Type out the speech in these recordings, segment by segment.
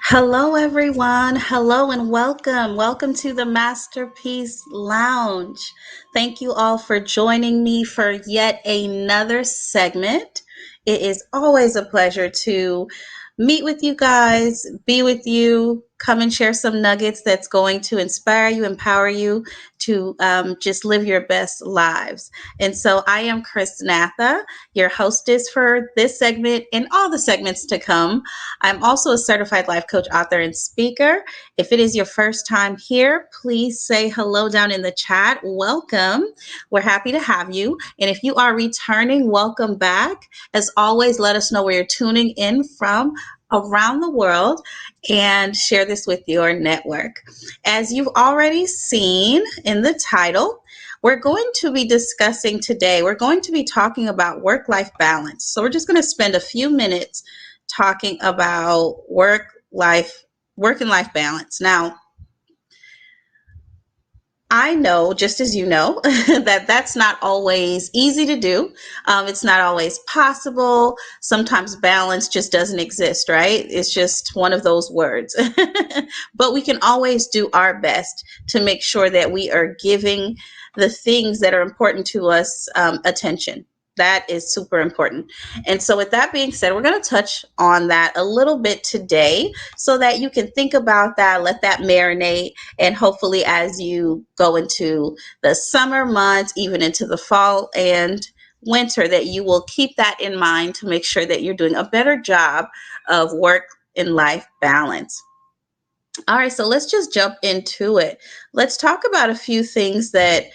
Hello, everyone. Hello and welcome. Welcome to the Masterpiece Lounge. Thank you all for joining me for yet another segment. It is always a pleasure to meet with you guys, be with you, come and share some nuggets that's going to inspire you, empower you to just live your best lives. And so I am Chrisnatha, your hostess for this segment and all the segments to come. I'm also a certified life coach, author, and speaker. If it is your first time here, please say hello down in the chat. Welcome. We're happy to have you. And if you are returning, welcome back. As always, let us know where you're tuning in from around the world and share this with your network. As you've already seen in the title, we're going to be discussing today, we're going to be talking about work-life balance. So we're just going to spend a few minutes talking about work and life balance. Now, I know, just as you know, that that's not always easy to do. It's not always possible. Sometimes balance just doesn't exist, right? It's just one of those words. But we can always do our best to make sure that we are giving the things that are important to us attention. That is super important. And so, with that being said, we're going to touch on that a little bit today so that you can think about that, let that marinate, and hopefully, as you go into the summer months, even into the fall and winter, that you will keep that in mind to make sure that you're doing a better job of work and life balance. All right, so let's just jump into it. Let's talk about a few things that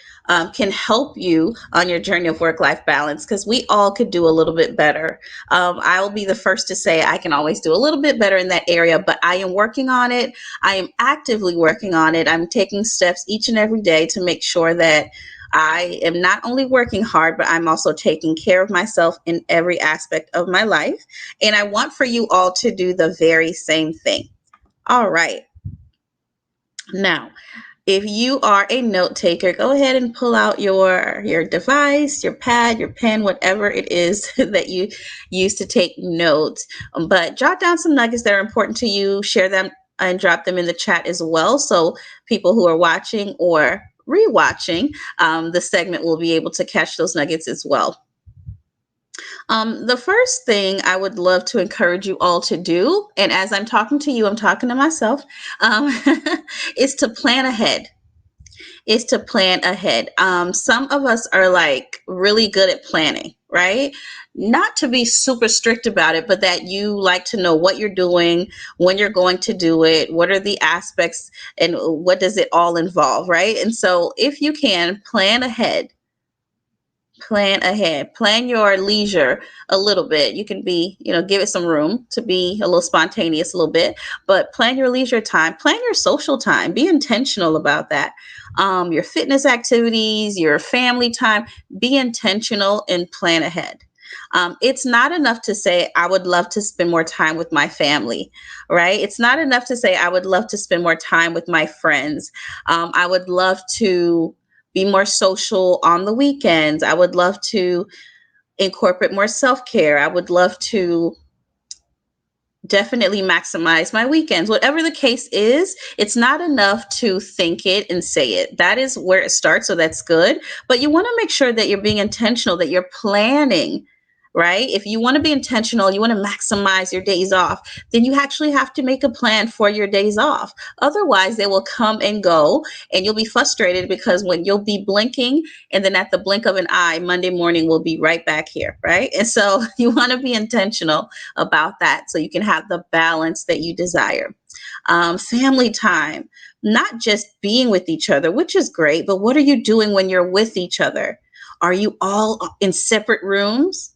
can help you on your journey of work-life balance because we all could do a little bit better. I will be the first to say I can always do a little bit better in that area, but I am working on it. I am actively working on it. I'm taking steps each and every day to make sure that I am not only working hard, but I'm also taking care of myself in every aspect of my life. And I want for you all to do the very same thing. All right. Now, if you are a note taker, go ahead and pull out your device, your pad, your pen, whatever it is that you use to take notes. But jot down some nuggets that are important to you, share them and drop them in the chat as well. So people who are watching or rewatching the segment will be able to catch those nuggets as well. The first thing I would love to encourage you all to do, and as I'm talking to you, I'm talking to myself, um, is to plan ahead. Is to plan ahead. Some of us are like really good at planning, right? Not to be super strict about it, but that you like to know what you're doing, when you're going to do it, what are the aspects, and what does it all involve, right? And so, if you can plan your leisure a little bit. You can be, give it some room to be a little spontaneous a little bit, but plan your leisure time, plan your social time, be intentional about that. Your fitness activities, your family time, be intentional and plan ahead. It's not enough to say, I would love to spend more time with my family, right? It's not enough to say, I would love to spend more time with my friends. I would love to be more social on the weekends. I would love to incorporate more self care. I would love to definitely maximize my weekends. Whatever the case is, it's not enough to think it and say it. That is where it starts. So that's good. But you want to make sure that you're being intentional, that you're planning. Right? If you want to be intentional, you want to maximize your days off, then you actually have to make a plan for your days off. Otherwise, they will come and go, and you'll be frustrated because when you'll be blinking, and then at the blink of an eye, Monday morning will be right back here. Right? And so you want to be intentional about that so you can have the balance that you desire. Family time, not just being with each other, which is great, but what are you doing when you're with each other? Are you all in separate rooms?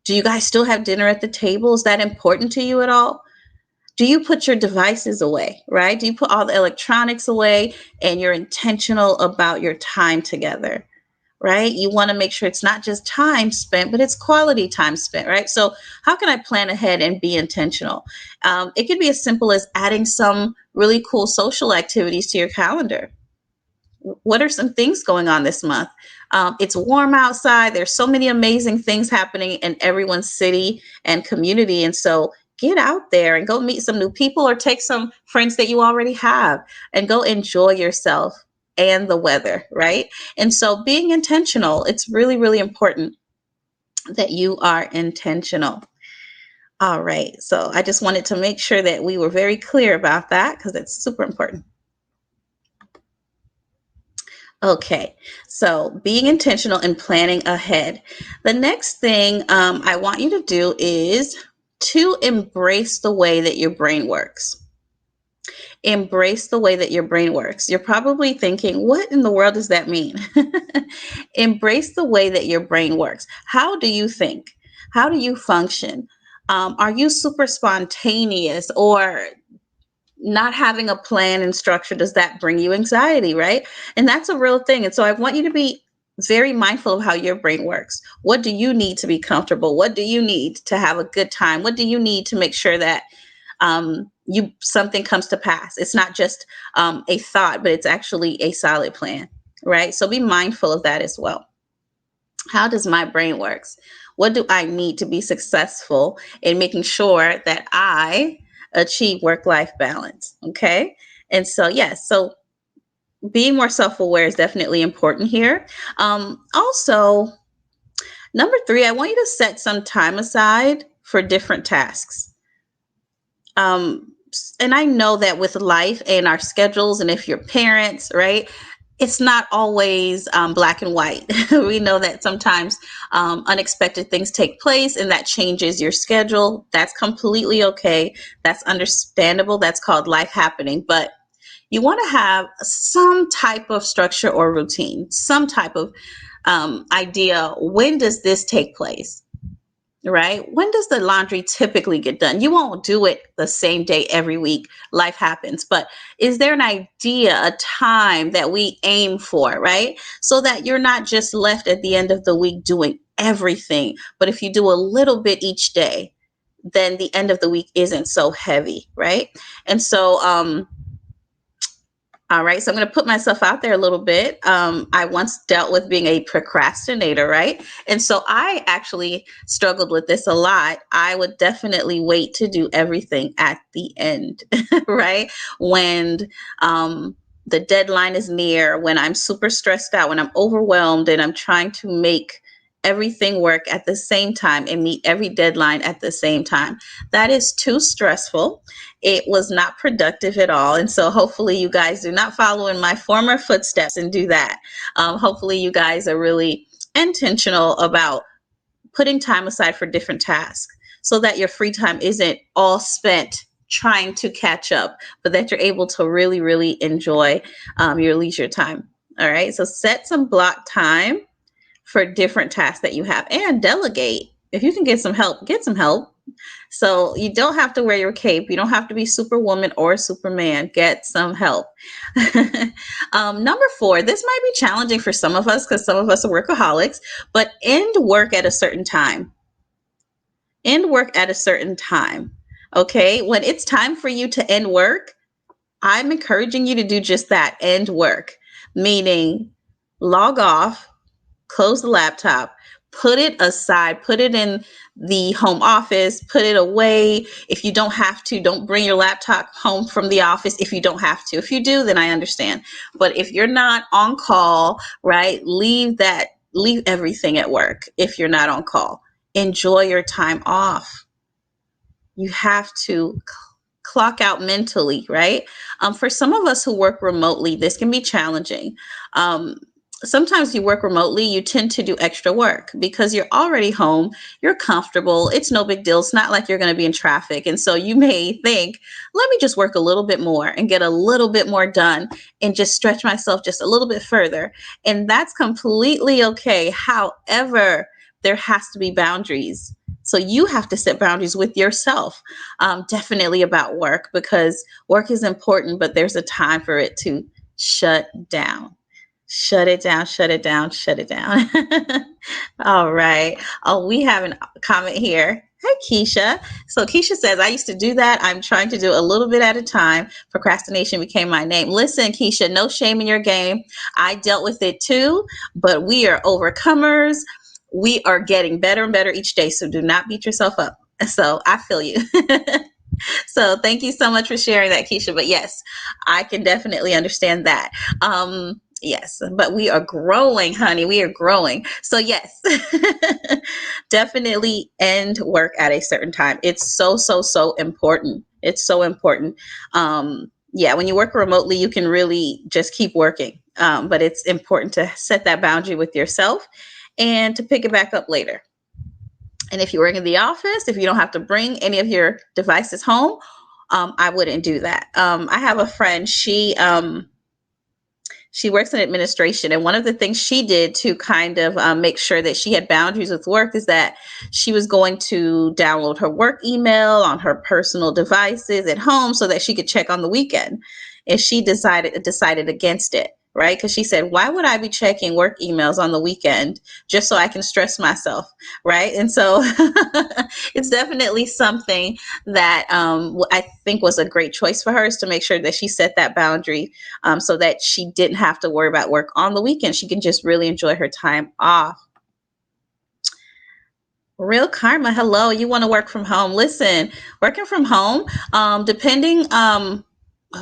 Do you guys still have dinner at the table? Is that important to you at all? Do you put your devices away, right? Do you put all the electronics away and you're intentional about your time together? Right? You want to make sure it's not just time spent, but it's quality time spent, right? So, how can I plan ahead and be intentional? It could be as simple as adding some really cool social activities to your calendar. What are some things going on this month? It's warm outside. There's so many amazing things happening in everyone's city and community. And so, get out there and go meet some new people, or take some friends that you already have and go enjoy yourself and the weather, right? And so being intentional, it's really, really important that you are intentional. All right. So I just wanted to make sure that we were very clear about that because it's super important. Okay, so being intentional and planning ahead. The next thing I want you to do is to embrace the way that your brain works. Embrace the way that your brain works. You're probably thinking, what in the world does that mean? Embrace the way that your brain works. How do you think? How do you function? Are you super spontaneous, or not having a plan and structure, does that bring you anxiety, right? And that's a real thing. And so I want you to be very mindful of how your brain works. What do you need to be comfortable? What do you need to have a good time? What do you need to make sure that you something comes to pass? It's not just a thought, but it's actually a solid plan, right? So be mindful of that as well. How does my brain works? What do I need to be successful in making sure that I achieve work-life balance? Okay. And so, yes, so being more self-aware is definitely important here. Also, number three, I want you to set some time aside for different tasks. And I know that with life and our schedules, and if you're parents, right, it's not always black and white. We know that sometimes unexpected things take place and that changes your schedule. That's completely okay. That's understandable. That's called life happening. But you want to have some type of structure or routine, some type of idea. When does this take place? Right? When does the laundry typically get done? You won't do it the same day every week. Life happens. But is there an idea, a time that we aim for, right? So that you're not just left at the end of the week doing everything. But if you do a little bit each day, then the end of the week isn't so heavy, right? And so, all right, so I'm going to put myself out there a little bit. I once dealt with being a procrastinator, right? And so I actually struggled with this a lot. I would definitely wait to do everything at the end, right? When the deadline is near, when I'm super stressed out, when I'm overwhelmed and I'm trying to make everything work at the same time and meet every deadline at the same time. That is too stressful. It was not productive at all. And so hopefully you guys do not follow in my former footsteps and do that. Hopefully you guys are really intentional about putting time aside for different tasks so that your free time isn't all spent trying to catch up, but that you're able to really, really enjoy your leisure time. All right. So set some block time for different tasks that you have, and delegate. If you can get some help, get some help. So you don't have to wear your cape. You don't have to be Superwoman or Superman. Get some help. Number four, this might be challenging for some of us because some of us are workaholics, but end work at a certain time. End work at a certain time. Okay. When it's time for you to end work, I'm encouraging you to do just that, end work, meaning log off, close the laptop, put it aside, put it in the home office, put it away. If you don't have to, don't bring your laptop home from the office if you don't have to. If you do, then I understand. But if you're not on call, right, leave everything at work if you're not on call. Enjoy your time off. You have to clock out mentally, right? For some of us who work remotely, this can be challenging. Sometimes you work remotely, you tend to do extra work because you're already home, you're comfortable, it's no big deal. It's not like you're going to be in traffic. And so you may think, let me just work a little bit more and get a little bit more done and just stretch myself just a little bit further. And that's completely okay. However, there has to be boundaries. So you have to set boundaries with yourself, definitely about work, because work is important, but there's a time for it to shut down. Shut it down, shut it down, shut it down. All right. Oh, we have a comment here. Hi, Keisha. So Keisha says, I used to do that. I'm trying to do a little bit at a time. Procrastination became my name. Listen, Keisha, no shame in your game. I dealt with it too, but we are overcomers. We are getting better and better each day. So do not beat yourself up. So I feel you. So thank you so much for sharing that, Keisha. But yes, I can definitely understand that. Yes, but we are growing, honey. We are growing. So yes, definitely end work at a certain time. It's so, so, so important. It's so important. Yeah, when you work remotely, you can really just keep working. But it's important to set that boundary with yourself and to pick it back up later. And if you work in the office, if you don't have to bring any of your devices home, I wouldn't do that. I have a friend. She works in administration, and one of the things she did to kind of make sure that she had boundaries with work is that she was going to download her work email on her personal devices at home so that she could check on the weekend. And she decided against it, right? Because she said, "Why would I be checking work emails on the weekend just so I can stress myself?" Right? And so it's definitely something that I think was a great choice for her, is to make sure that she set that boundary, so that she didn't have to worry about work on the weekend. She can just really enjoy her time off. Real Karma, hello. You want to work from home? Listen, working from home, depending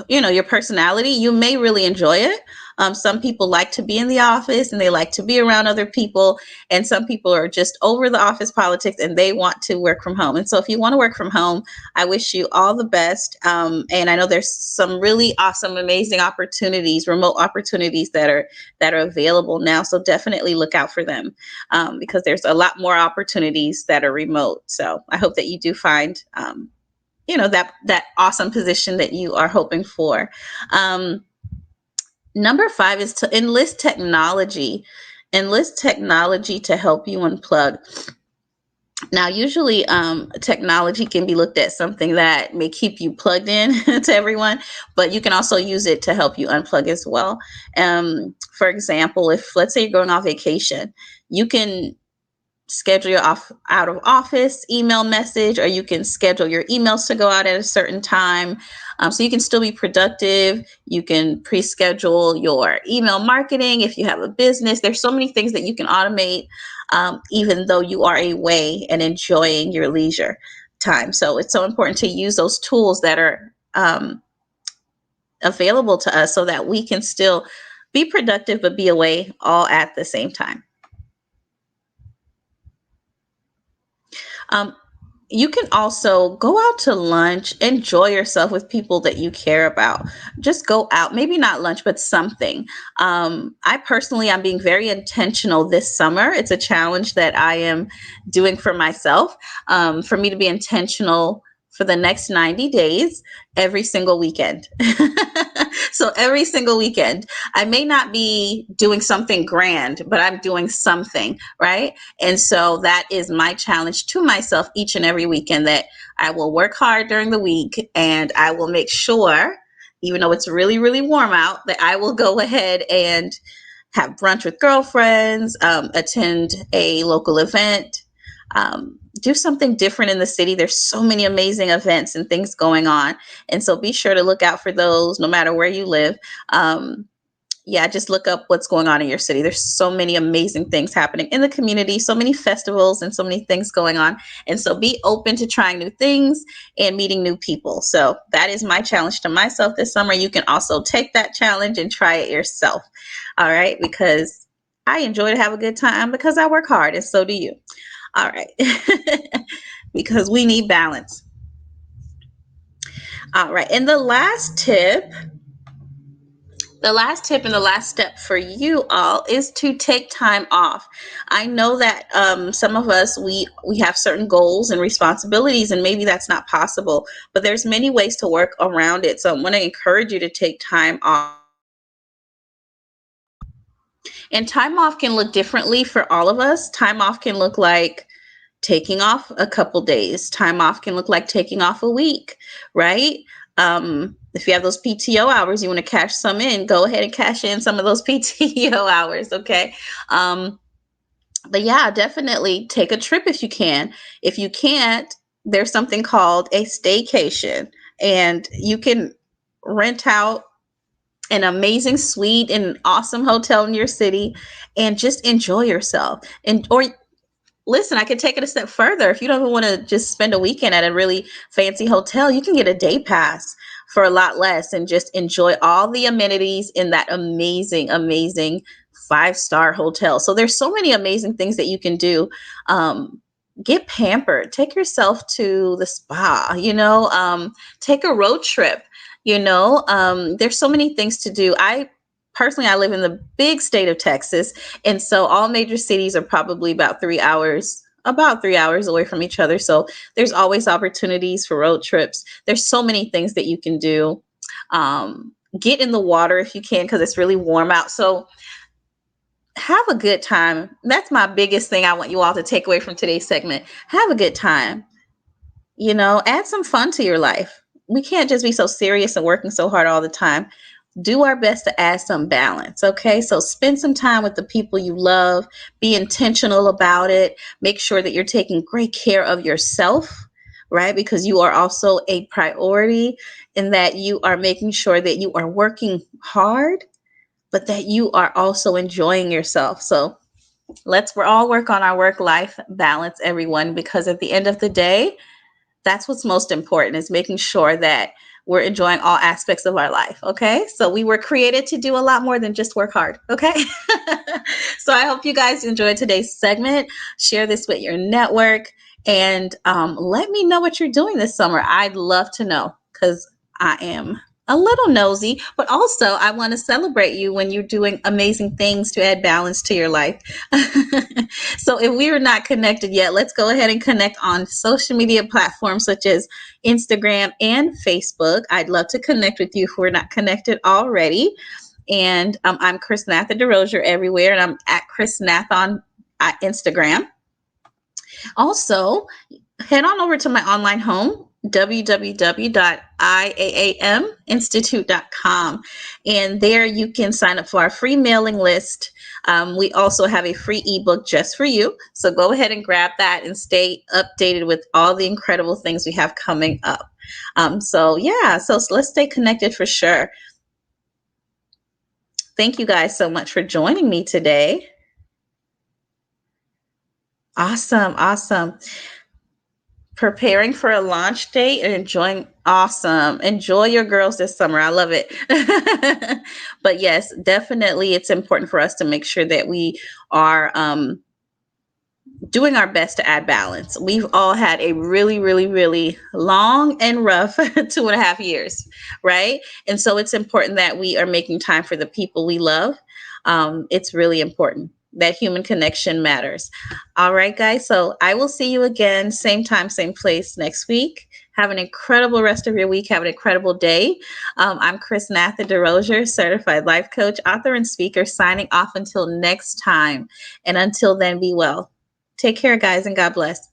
your personality, you may really enjoy it. Some people like to be in the office and they like to be around other people, and some people are just over the office politics and they want to work from home. And so if you want to work from home, I wish you all the best. And I know there's some really awesome, amazing opportunities, remote opportunities that are available now, so definitely look out for them, because there's a lot more opportunities that are remote. So I hope that you do find that awesome position that you are hoping for. Number 5 is to enlist technology to help you unplug. Now, usually, technology can be looked at something that may keep you plugged in to everyone, but you can also use it to help you unplug as well. For example, if, let's say, you're going on vacation, you can schedule your out of office email message, or you can schedule your emails to go out at a certain time, so you can still be productive. You can pre-schedule your email marketing if you have a business. There's so many things that you can automate, even though you are away and enjoying your leisure time. So it's so important to use those tools that are available to us so that we can still be productive but be away all at the same time. Um, you can also go out to lunch, enjoy yourself with people that you care about. Just go out, maybe not lunch, but something. I personally, I'm being very intentional this summer. It's a challenge that I am doing for myself, for me to be intentional for the next 90 days, every single weekend. So every single weekend, I may not be doing something grand, but I'm doing something, right? And so that is my challenge to myself each and every weekend, that I will work hard during the week and I will make sure, even though it's really, really warm out, that I will go ahead and have brunch with girlfriends, attend a local event, do something different in the city. There's so many amazing events and things going on. And so be sure to look out for those no matter where you live. Yeah, just look up what's going on in your city. There's so many amazing things happening in the community, so many festivals and so many things going on. And so be open to trying new things and meeting new people. So that is my challenge to myself this summer. You can also take that challenge and try it yourself. All right, because I enjoy to have a good time because I work hard, and so do you. All right. Because we need balance. All right. And the last tip and the last step for you all is to take time off. I know that some of us, we have certain goals and responsibilities, and maybe that's not possible, but there's many ways to work around it. So I want to encourage you to take time off. And time off can look differently for all of us. Time off can look like taking off a couple days. Time off can look like taking off a week, right? If you have those PTO hours, you want to cash some in, go ahead and cash in some of those PTO hours, okay? But yeah, definitely take a trip if you can. If you can't, there's something called a staycation, and you can rent out an amazing suite in an awesome hotel in your city and just enjoy yourself. And or listen, I could take it a step further. If you don't even want to just spend a weekend at a really fancy hotel, you can get a day pass for a lot less and just enjoy all the amenities in that amazing, amazing five-star hotel. So there's so many amazing things that you can do. Get pampered, take yourself to the spa, take a road trip, there's so many things to do. I live in the big state of Texas, and so all major cities are probably about 3 hours away from each other. So there's always opportunities for road trips. There's so many things that you can do. Get in the water if you can, because it's really warm out. So have a good time. That's my biggest thing I want you all to take away from today's segment. Have a good time. Add some fun to your life. We can't just be so serious and working so hard all the time. Do our best to add some balance. Okay. So spend some time with the people you love. Be intentional about it. Make sure that you're taking great care of yourself, right? Because you are also a priority, and that you are making sure that you are working hard, but that you are also enjoying yourself. So we're all work on our work-life balance, everyone, because at the end of the day, that's what's most important, is making sure that we're enjoying all aspects of our life. Okay. So we were created to do a lot more than just work hard. Okay. So I hope you guys enjoyed today's segment. Share this with your network, and let me know what you're doing this summer. I'd love to know, because I am a little nosy, but also I want to celebrate you when you're doing amazing things to add balance to your life. So if we are not connected yet, let's go ahead and connect on social media platforms such as Instagram and Facebook. I'd love to connect with you if we're not connected already. And I'm Chrisnatha DeRozier everywhere, and I'm at Chrisnatha on Instagram. Also, head on over to my online home, www.iaaminstitute.com, and there you can sign up for our free mailing list. We also have a free ebook just for you, so go ahead and grab that and stay updated with all the incredible things we have coming up. So let's stay connected for sure. Thank you guys so much for joining me today. Awesome. Preparing for a launch date and enjoying. Awesome. Enjoy your girls this summer. I love it. But yes, definitely it's important for us to make sure that we are doing our best to add balance. We've all had a really, really, really long and rough 2.5 years, right? And so it's important that we are making time for the people we love. It's really important. That human connection matters. All right, guys. So I will see you again, same time, same place next week. Have an incredible rest of your week. Have an incredible day. I'm Chrisnatha DeRozier, certified life coach, author, and speaker, signing off until next time. And until then, be well. Take care, guys, and God bless.